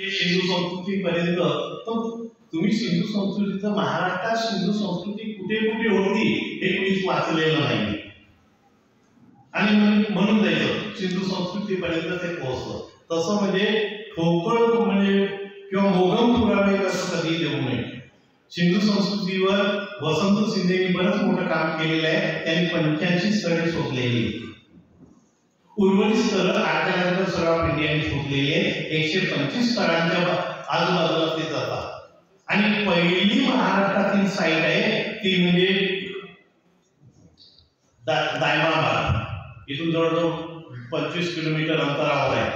सिंधू संस्कृतीपर्यंत तर तुम्ही सिंधू संस्कृतीचं महाराष्ट्रात सिंधू संस्कृती कुठे कुठे होती हे कोणीच वाचलेलं नाही आणि म्हणून जायचं सिंधू संस्कृतीपर्यंत ते पोहोचलं. तसं म्हणजे ठोकळ म्हणजे किंवा मोगम पुरावे असं कधी देऊ नये. सिंधू संस्कृतीवर वसंत शिंदेनी बरंच मोठं काम केलेलं आहे. त्यांनी 85 स्थळे शोधलेली, उर्वरित स्थळं आर्किओलॉजिकल सर्वे ऑफ इंडियाने शोधलेली आहे. 125 स्थळांच्या आजूबाजूला ते जातात. आणि पहिली महाराष्ट्रातील साईट आहे ती म्हणजे दायमाबाद. इथून जवळजवळ 25 किलोमीटर अंतरावर आहे.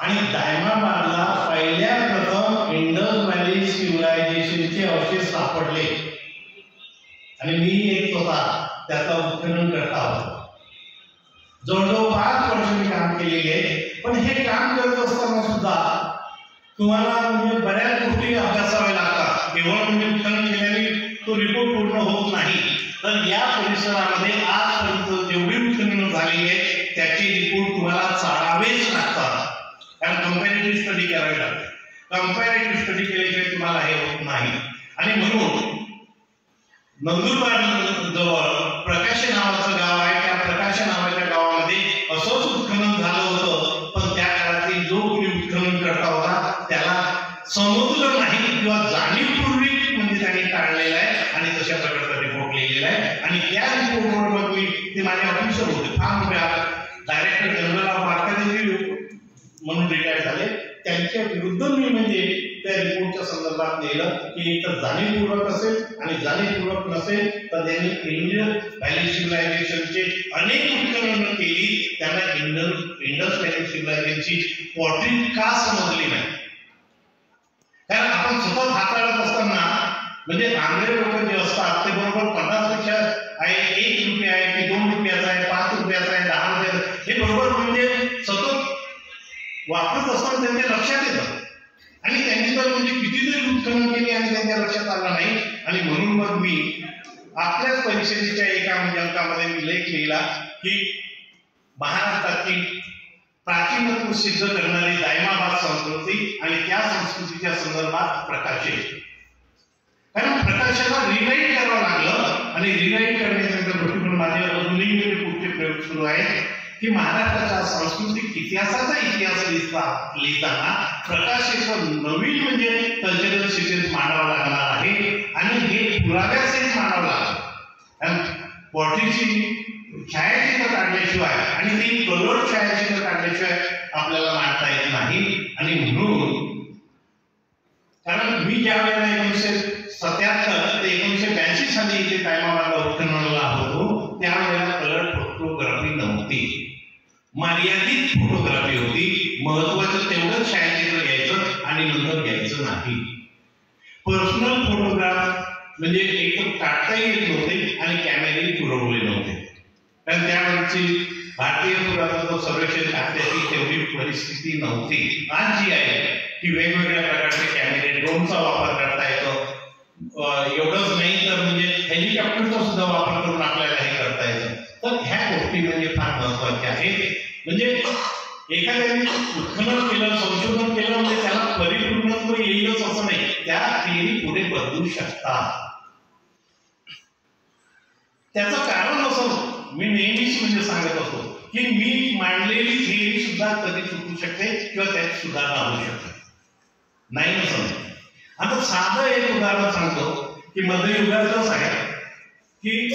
आणि दायमाबादला पहिल्या प्रथम इंडस व्हॅली सिव्हिलायझेशनचे अवशेष सापडले आणि मी एक स्वतः त्याचा उत्खनन करता होतो. जवळजवळ 5 वर्ष मी काम केलेले आहे. पण हे काम करत असताना सुद्धा तुम्हाला म्हणजे बऱ्याच गोष्टी अभ्यासाव्या लागतात. केवळ म्हणजे उत्खनन केल्याने तो रिपोर्ट पूर्ण होत नाही. तर या परिसरामध्ये आजपर्यंत जेवढी उत्खनन झालेली आहे त्याची रिपोर्ट तुम्हाला चाळावेच लागतात. कारण कंपॅरेटिव्ह स्टडी करावी लागते. कंपॅरेटिव्ह स्टडी केल्याशिवाय तुम्हाला हे होत नाही. आणि म्हणून नंदुरबार जवळ प्रकाश नावाचं गाव आहे. त्या प्रकाश नावाच्या गावामध्ये असंच उत्खनन झालं होतं. पण त्या काळातील जो कोणी उत्खनन करता होता त्याला समजलं नाही किंवा जाणीवपूर्वक म्हणजे त्यांनी टाळलेलं आहे आणि तशा प्रकारचा रिपोर्ट लिहिलेला आहे. आणि त्या रिपोर्टवर मग मी ते माझे ऑफिसर होते, फार मोठे डायरेक्टर जनरल ऑफ आर्किओलॉजी म्हणून रिटायर झाले. त्यांच्या विरुद्ध मी म्हणजे त्या रिपोर्टच्या संदर्भात लिहिलं की एक तर जाणीवपूर्वक असेल आणि जाणीवपूर्वक नसेल तर त्यांनी इंडियन व्हॅली सिव्हिलायझेशनचे अनेक उत्खनन केली. त्यांना इंडस व्हॅली सिव्हिलायझेशनची पॉटरी का समजली नाही. कारण आपण सतत हाताळत असताना म्हणजे आंध्रे लोक जे असतात ते बरोबर 50 पेक्षा आहे, 1 रुपया आहे की 2 रुपयाचा आहे, 5 रुपयाचा आहे, 10 रुपयाचा, हे बरोबर म्हणजे सतत वापरत असताना त्यांच्या लक्षात येतं. आणि त्यांनी तर म्हणजे कितीतरी उत्खनन केली आणि त्यांच्या लक्षात आलं नाही. आणि म्हणून मग मी आपल्याच परिषदेच्या एका म्हणजे अंकामध्ये मी लेख लिहिला की महाराष्ट्रातील प्राचीनत्व सिद्ध करणारी दायमाबाद संस्कृती आणि त्या संस्कृतीच्या संदर्भात प्रकाश आहे. कारण प्रकाशाला रिराईट करावं लागलं आणि रिराईट करण्याच्या दृष्टीकोन माझे अजूनही पुढचे प्रयोग सुरू आहेत की महाराष्ट्राच्या सांस्कृतिक इतिहासाचा इतिहास लिहिताना प्रकाशाचं नवीन म्हणजे कल्चरल सिक्वेन्स मांडावा लागणार आहे. आणि हे पुराव्यासहित मांडावं लागतं. कारण पॉटरीची छायाचित्र काढल्याशिवाय आणि ती कलर छायाचित्र काढल्याशिवाय आपल्याला मांडता येत नाही. आणि म्हणून कारण मी ज्या वेळेला 1977 ते 1982 साली इथे दायमाबादला उत्खननाला होतो त्यावेळेला कलर फोटोग्राफी नव्हती, मर्यादित फोटोग्राफी होती. महत्वाचं तेवढंच छायाचित्र घ्यायचं आणि नंतर घ्यायचं नाही. पर्सनल फोटोग्राफ म्हणजे एक काढता येत नव्हते आणि कॅमेरे पुरवले नव्हते. कारण त्यावेळची भारतीय पुरातत्व सर्वेक्षण खात्याची तेवढी परिस्थिती नव्हती. आज जी आहे की वेगवेगळ्या प्रकारचे कॅमेरे, ड्रोनचा वापर करता येतो. एवढंच नाही तर म्हणजे हेलिकॉप्टरचा सुद्धा वापर करून आपल्याला हे करता येतं. तर ह्या गोष्टी म्हणजे फार महत्वाच्या आहेत. म्हणजे एखाद्याने उत्खनन केलं, संशोधन केलं म्हणजे त्याला परिपूर्णत्व येईलच असं नाही. त्या थिअरी पुढे बदलू शकतात. त्याचं कारण असं मी नेहमीच म्हणजे सांगत असतो की मी मांडलेली थिअरी सुद्धा कधी चुकू शकते किंवा त्यात सुधारणा होऊ शकते नाही असं. आता साधं एक उदाहरण सांगतो की मध्ययुगातच आहे की